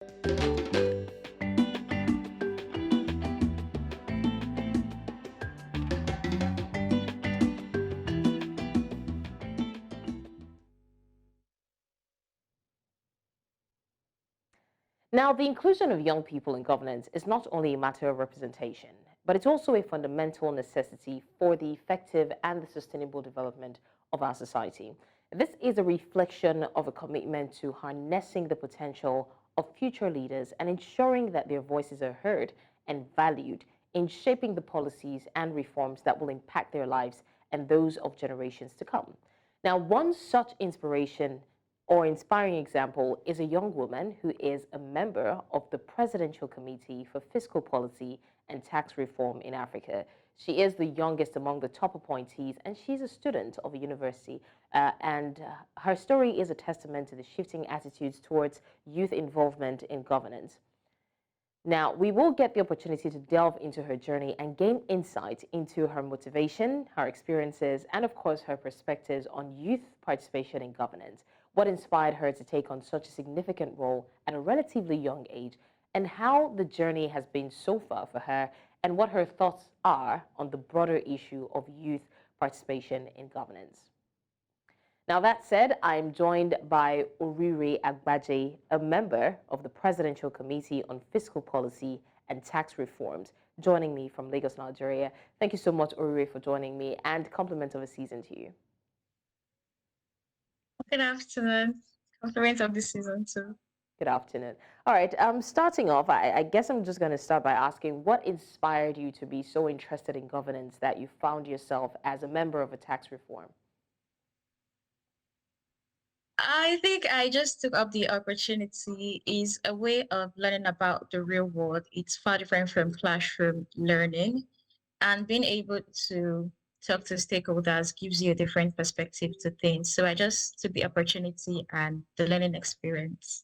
Now, the inclusion of young people in governance is not only a matter of representation, but it's also a fundamental necessity for the effective and the sustainable development of our society. This is a reflection of a commitment to harnessing the potential of future leaders and ensuring that their voices are heard and valued in shaping the policies and reforms that will impact their lives and those of generations to come. Now, one such inspiration or inspiring example is a young woman who is a member of the Presidential Committee for Fiscal Policy and Tax Reform in Africa. She is the youngest among the top appointees, and she's a student of a university. Her story is a testament to the shifting attitudes towards youth involvement in governance. Now, we will get the opportunity to delve into her journey and gain insight into her motivation, her experiences, and of course, her perspectives on youth participation in governance. What inspired her to take on such a significant role at a relatively young age, and how the journey has been so far for her, and what her thoughts are on the broader issue of youth participation in governance. Now, that said, I'm joined by Orire Agbaje, a member of the Presidential Committee on Fiscal Policy and Tax Reforms, joining me from Lagos, Nigeria. Thank you so much, Orire, for joining me, and compliment of a season to you. Good afternoon. Compliment of the season too. Good afternoon. All right, starting off, I guess I'm just going to start by asking what inspired you to be so interested in governance that you found yourself as a member of a tax reform? I think I just took up the opportunity is a way of learning about the real world. It's far different from classroom learning, and being able to talk to stakeholders gives you a different perspective to things. So I just took the opportunity and the learning experience.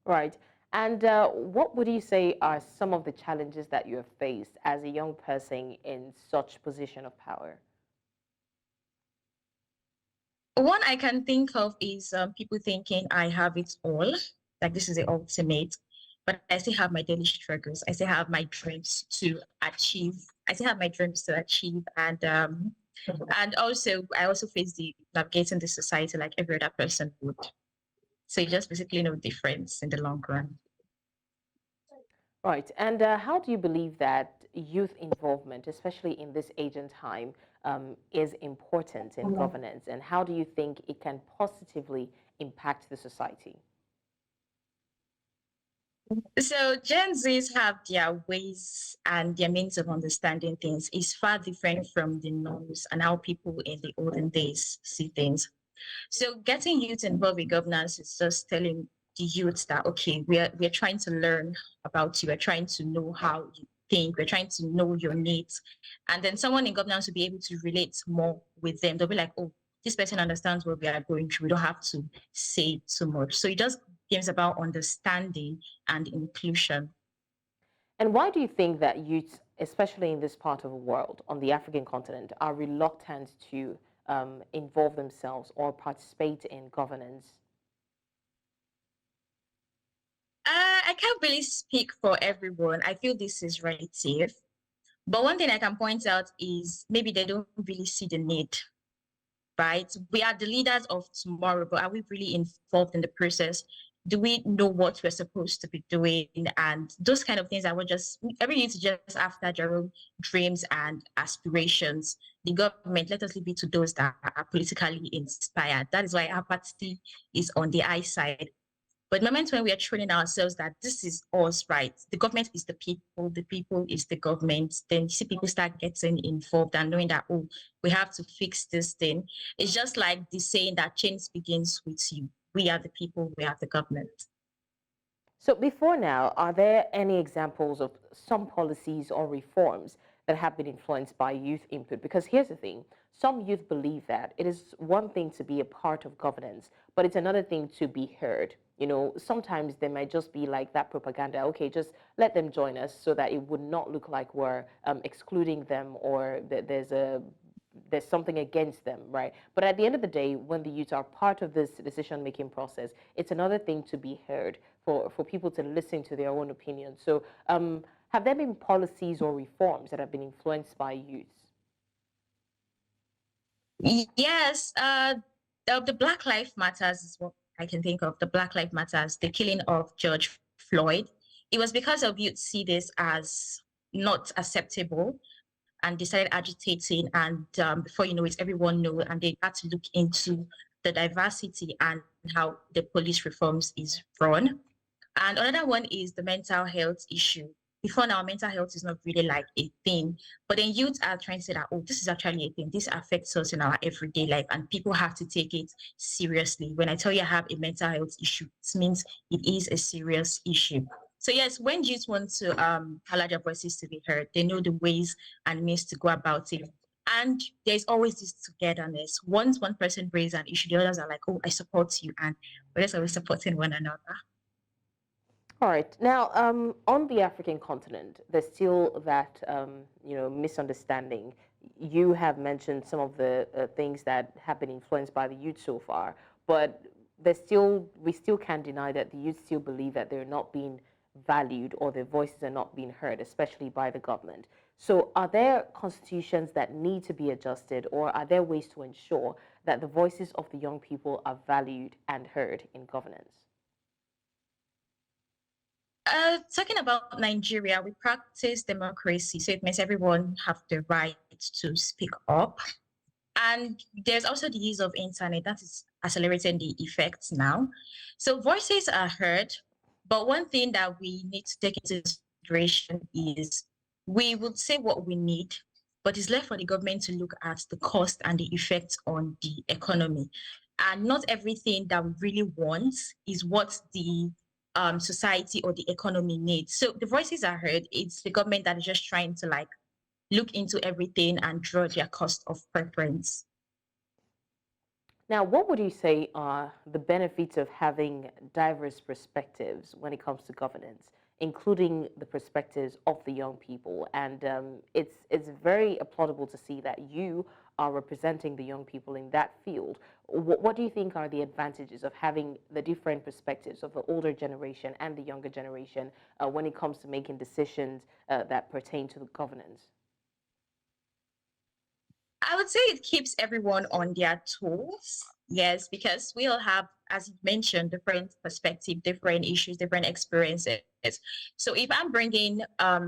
Right. And what would you say are some of the challenges that you have faced as a young person in such position of power? One I can think of is people thinking I have it all, like this is the ultimate, but I still have my daily struggles. I still have my dreams to achieve. I still have my dreams to achieve, and also I also face the navigating the society like every other person would. So it's just basically no difference in the long run. Right. And how do you believe that youth involvement, especially in this age and time, is important in governance? And how do you think it can positively impact the society? So Gen Zs have their ways and their means of understanding things is far different from the norms and how people in the olden days see things. So getting youth involved in governance is just telling the youth that okay, we're trying to learn about you, we're trying to know how you think, we're trying to know your needs. And then someone in governance will be able to relate more with them. They'll be like, oh, this person understands what we are going through. We don't have to say too much. So it just games about understanding and inclusion. And why do you think that youth, especially in this part of the world, on the African continent, are reluctant to involve themselves or participate in governance? I can't really speak for everyone. I feel this is relative. But one thing I can point out is maybe they don't really see the need, right? We are the leaders of tomorrow, but are we really involved in the process? Do we know what we're supposed to be doing? And those kind of things I would just, every youth just after their own dreams and aspirations. The government, let us leave it to those that are politically inspired. That is why apathy is on the eye side. But the moment when we are training ourselves that this is us, right? The government is the people is the government, then you see people start getting involved and knowing that, oh, we have to fix this thing. It's just like the saying that change begins with you. We are the people, we are the government. So before now, are there any examples of some policies or reforms that have been influenced by youth input? Because here's the thing, some youth believe that it is one thing to be a part of governance, but it's another thing to be heard. You know, sometimes there might just be like that propaganda, okay, just let them join us so that it would not look like we're excluding them or that there's something against them, right? But at the end of the day, when the youth are part of this decision-making process, it's another thing to be heard for people to listen to their own opinions. So, have there been policies or reforms that have been influenced by youth? Yes, the Black Lives Matters is what I can think of. The Black Lives Matters, the killing of George Floyd. It was because of youth see this as not acceptable and they started agitating. And before you know it, everyone knew, and they had to look into the diversity and how the police reforms is run. And another one is the mental health issue. Before now, mental health is not really like a thing, but then youth are trying to say that, oh, this is actually a thing. This affects us in our everyday life, and people have to take it seriously. When I tell you I have a mental health issue, it means it is a serious issue. So yes, when youth want to allow their voices to be heard, they know the ways and means to go about it. And there's always this togetherness. Once one person raises an issue, the others are like, oh, I support you. And we're just always supporting one another. All right. Now, on the African continent, there's still that misunderstanding. You have mentioned some of the things that have been influenced by the youth so far, but we still can't deny that the youth still believe that they're not being valued or their voices are not being heard, especially by the government. So, are there constitutions that need to be adjusted, or are there ways to ensure that the voices of the young people are valued and heard in governance? Talking about Nigeria, we practice democracy, so it means everyone have the right to speak up. And there's also the use of internet that is accelerating the effects now. So voices are heard, but one thing that we need to take into consideration is we would say what we need, but it's left for the government to look at the cost and the effects on the economy. And not everything that we really want is what the society or the economy needs. So the voices are heard. It's the government that is just trying to like look into everything and draw their cost of preference. Now, what would you say are the benefits of having diverse perspectives when it comes to governance, including the perspectives of the young people? And it's very applaudable to see that you are representing the young people in that field. What do you think are the advantages of having the different perspectives of the older generation and the younger generation when it comes to making decisions that pertain to the governance? I would say it keeps everyone on their toes. Yes, because we all have, as you mentioned, different perspective, different issues, different experiences. So if I'm bringing a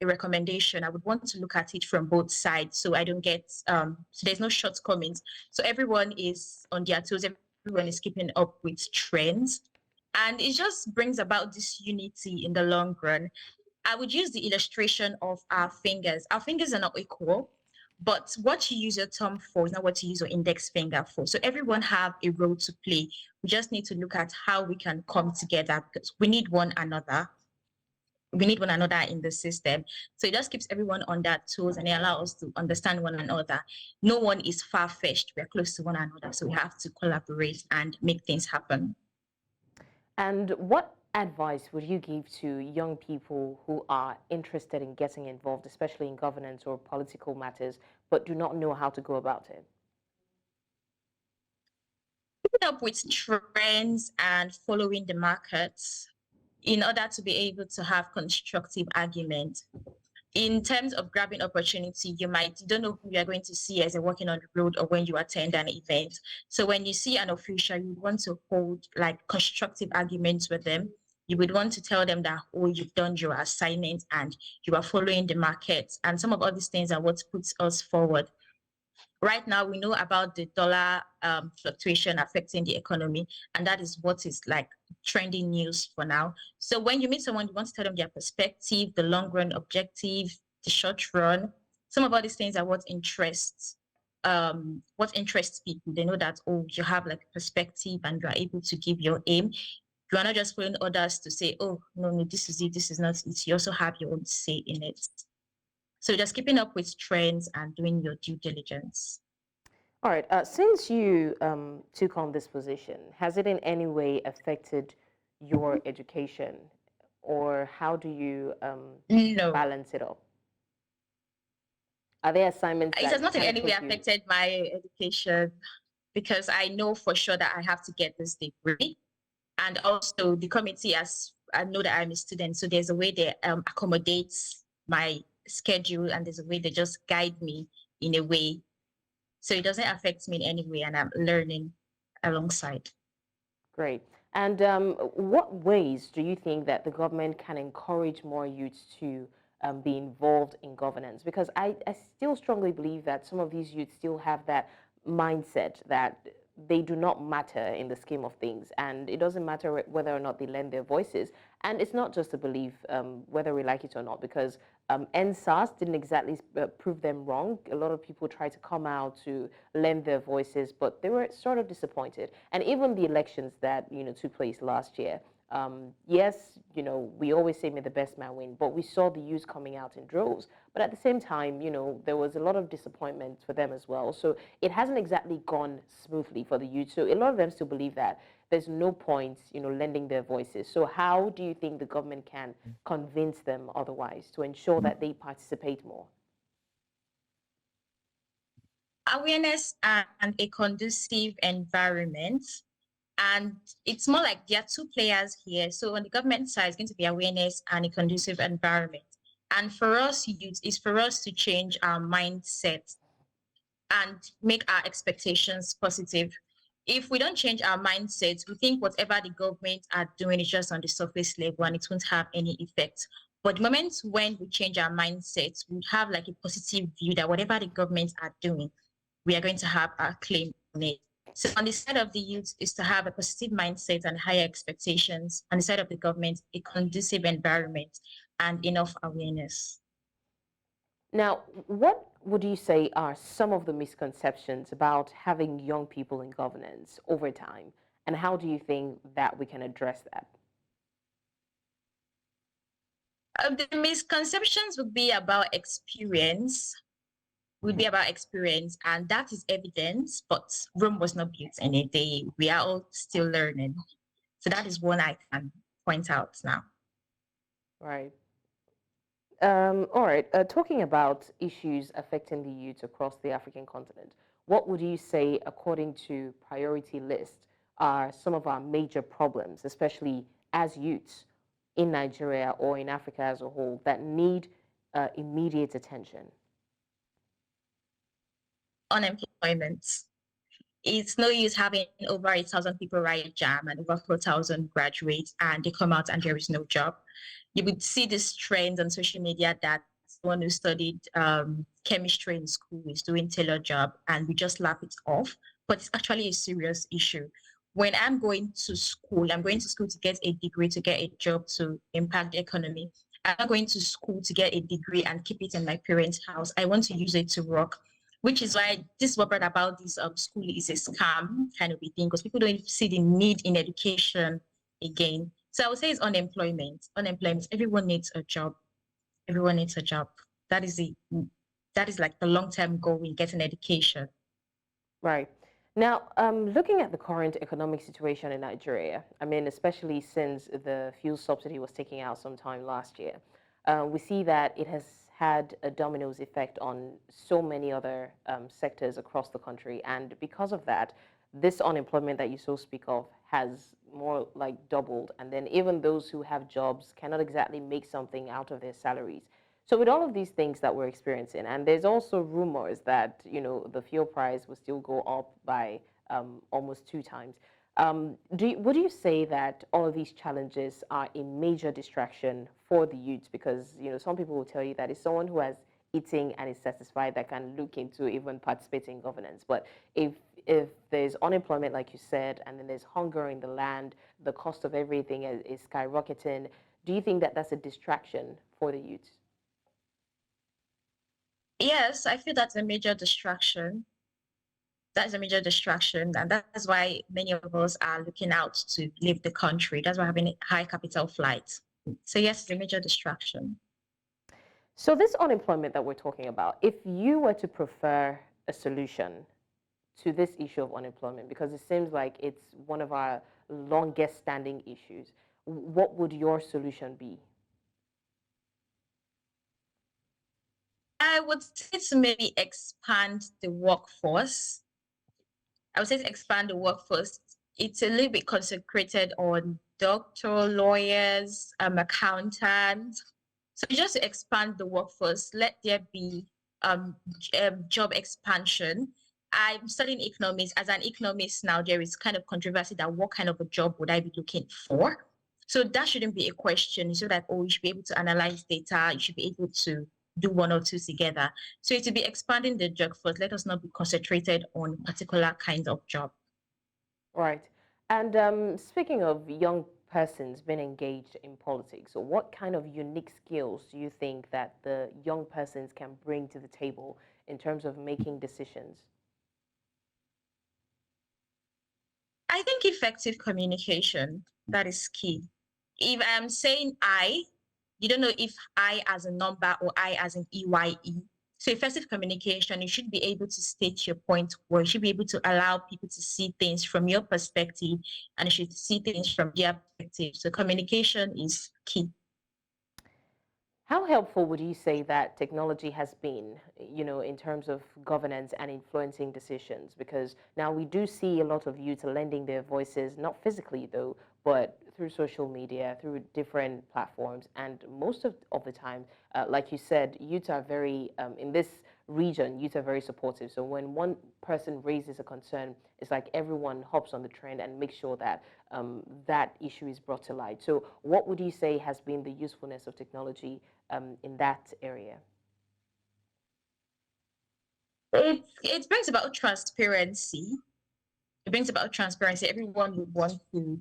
recommendation, I would want to look at it from both sides, so I don't get so there's no shortcomings. So everyone is on their toes. Everyone is keeping up with trends, and it just brings about this unity in the long run. I would use the illustration of our fingers. Our fingers are not equal, but what you use your thumb for is not what you use your index finger for. So everyone have a role to play. We just need to look at how we can come together because we need one another. We need one another in the system. So it just keeps everyone on their toes and it allows us to understand one another. No one is far-fetched. We're close to one another. So we have to collaborate and make things happen. And what advice would you give to young people who are interested in getting involved, especially in governance or political matters, but do not know how to go about it? Keeping up with trends and following the markets in order to be able to have constructive argument. In terms of grabbing opportunity, you don't know who you're going to see as you're walking on the road or when you attend an event. So when you see an official, you want to hold like constructive arguments with them. You would want to tell them that, oh, you've done your assignment and you are following the market. And some of all these things are what puts us forward. Right now, we know about the dollar fluctuation affecting the economy, and that is what is like trending news for now. So when you meet someone, you want to tell them their perspective, the long run objective, the short run. Some of all these things are what interests people. They know that, oh, you have like perspective and you are able to give your aim. You are not just following others to say, oh, no, no, this is it, this is not it. You also have your own say in it. So just keeping up with trends and doing your due diligence. All right. Since you took on this position, has it in any way affected your education, or how do you No, balance it up? Are there assignments it that has not in kind of any way take you? affected my education because I know for sure that I have to get this degree. And also the committee, as I know that I'm a student, so there's a way they accommodate my schedule, and there's a way they just guide me in a way. So it doesn't affect me in any way, and I'm learning alongside. Great. And what ways do you think that the government can encourage more youths to be involved in governance? Because I still strongly believe that some of these youths still have that mindset that they do not matter in the scheme of things, and it doesn't matter whether or not they lend their voices. And it's not just a belief, whether we like it or not, because NSAS didn't exactly prove them wrong. A lot of people tried to come out to lend their voices, but they were sort of disappointed. And even the elections that took place last year, yes, we always say may the best man win, but we saw the youth coming out in droves. But at the same time, there was a lot of disappointment for them as well. So it hasn't exactly gone smoothly for the youth. So a lot of them still believe that there's no point, lending their voices. So how do you think the government can convince them otherwise to ensure that they participate more? Awareness and a conducive environment. And it's more like there are two players here. So on the government side, it's going to be awareness and a conducive environment. And for us youth, is for us to change our mindset and make our expectations positive. If we don't change our mindsets, we think whatever the government are doing is just on the surface level and it won't have any effect. But the moment when we change our mindsets, we have like a positive view that whatever the government are doing, we are going to have our claim on it. So on the side of the youth is to have a positive mindset and higher expectations. On the side of the government, a conducive environment and enough awareness. Now, what would you say are some of the misconceptions about having young people in governance over time? And how do you think that we can address that? The misconceptions would be about experience, would be about experience, and that is evidence, but Rome was not built in a day. We are all still learning. So that is one I can point out now. Right. All right. Talking about issues affecting the youth across the African continent, what would you say, according to priority list, are some of our major problems, especially as youths in Nigeria or in Africa as a whole, that need immediate attention? Unemployment. It's no use having over 8,000 people write jam and over 4,000 graduate and they come out and there is no job. You would see this trend on social media that someone who studied chemistry in school is doing tailor job and we just laugh it off, but it's actually a serious issue. When I'm going to school to get a degree, to get a job, to impact the economy. I'm not going to school to get a degree and keep it in my parents' house. I want to use it to work, which is why this is what brought about this school is a scam kind of a thing, because people don't see the need in education again. So I would say it's unemployment. Unemployment. Everyone needs a job. Everyone needs a job. That is the that is like the long-term goal in getting education. Right. Now, looking at the current economic situation in Nigeria, I mean, especially since the fuel subsidy was taken out sometime last year, we see that it has had a dominoes effect on so many other sectors across the country. And because of that, this unemployment that you so speak of has more like doubled. And then even those who have jobs cannot exactly make something out of their salaries. So with all of these things that we're experiencing, and there's also rumors that the fuel price will still go up by almost two times. Would you say that all of these challenges are a major distraction for the youth? Because some people will tell you that it's someone who has eating and is satisfied that can look into even participating in governance. But if there's unemployment, like you said, and then there's hunger in the land, the cost of everything is skyrocketing. Do you think that that's a distraction for the youth? Yes, I feel that's a major distraction. That's a major distraction, and that's why many of us are looking out to leave the country. That's why having high capital flights. So yes, it's a major distraction. So this unemployment that we're talking about, if you were to prefer a solution to this issue of unemployment, because it seems like it's one of our longest standing issues, what would your solution be? I would say to maybe expand the workforce. I would say to expand the workforce. it's a little bit consecrated on doctor, lawyers, accountants. So just to expand the workforce, let there be job expansion. I'm studying economics. As an economist now, there is kind of controversy that what kind of a job would I be looking for? So that shouldn't be a question. So that, oh, you should be able to analyze data. You should be able to do one or two together. So to be expanding the job force, let us not be concentrated on particular kind of job. Right. And speaking of young persons being engaged in politics, what kind of unique skills do you think that the young persons can bring to the table in terms of making decisions? I think effective communication, that is key. If I'm saying I, you don't know if I as a number or I as an EYE. So effective communication, you should be able to state your point, or you should be able to allow people to see things from your perspective, and you should see things from their perspective. So communication is key. How helpful would you say that technology has been, in terms of governance and influencing decisions? Because now we do see a lot of youth lending their voices, not physically though, but through social media, through different platforms. And most of the time, like you said, youth are very, in this region, youth are very supportive. So when one person raises a concern, it's like everyone hops on the trend and makes sure that that issue is brought to light. So what would you say has been the usefulness of technology in that area? It brings about transparency. It brings about transparency. Everyone would want to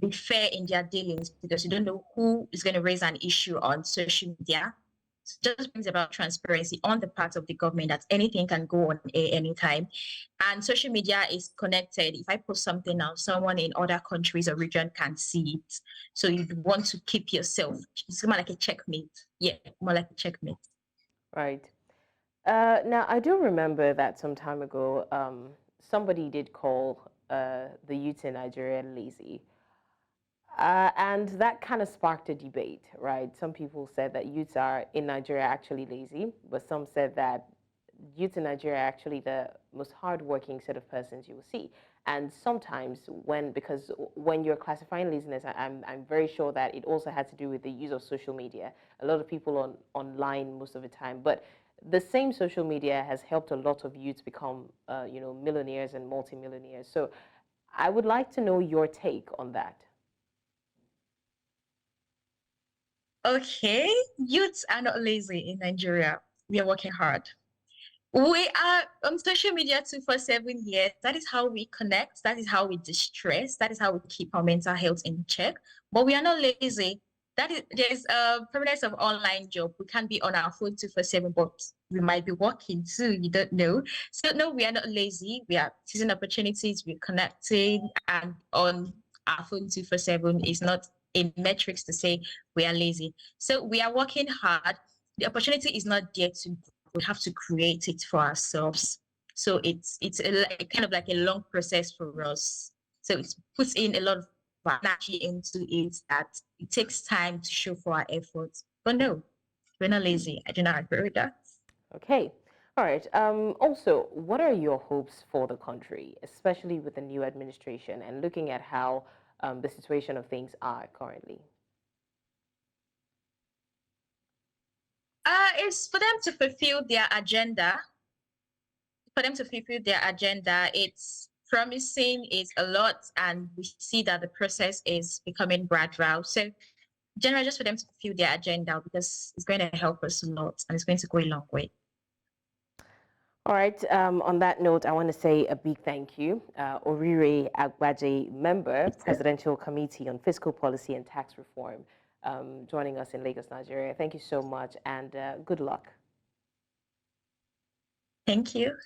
be fair in their dealings because you don't know who is going to raise an issue on social media. It just brings about transparency on the part of the government that anything can go on air anytime. And social media is connected. If I post something now, someone in other countries or region can see it. So you want to keep yourself. It's more like a checkmate. Yeah, more like a checkmate. Right. Now, I do remember that some time ago, somebody did call the youth in Nigeria lazy. And that kind of sparked a debate, right? Some people said that youths are in Nigeria actually lazy, but some said that youth in Nigeria are actually the most hardworking set of persons you will see. And sometimes because when you're classifying laziness, I'm very sure that it also had to do with the use of social media. A lot of people online most of the time, but the same social media has helped a lot of youths become, millionaires and multimillionaires. So I would like to know your take on that. Okay, youths are not lazy in Nigeria. We are working hard. We are on social media 247 years. That is how we connect. That is how we distress. That is how we keep our mental health in check. But we are not lazy. There's a prevalence of online job. We can't be on our phone 247, but we might be working too. You don't know. So no, we are not lazy. We are seizing opportunities. We're connecting, and on our phone 247 is not a metrics to say we are lazy. So we are working hard. The opportunity is not there to, we have to create it for ourselves. So it's kind of like a long process for us. So it puts in a lot of energy into it that it takes time to show for our efforts. But no, we're not lazy. I do not agree with that. Okay. All right. Also, what are your hopes for the country, especially with the new administration and looking at how the situation of things are currently? It's for them to fulfill their agenda. For them to fulfill their agenda, it's promising, it's a lot, and we see that the process is becoming gradual. So generally just for them to fulfill their agenda because it's going to help us a lot and it's going to go a long way. All right. On that note, I want to say a big thank you. Orire Agbaje, member, Presidential Committee on Fiscal Policy and Tax Reform, joining us in Lagos, Nigeria. Thank you so much and good luck. Thank you.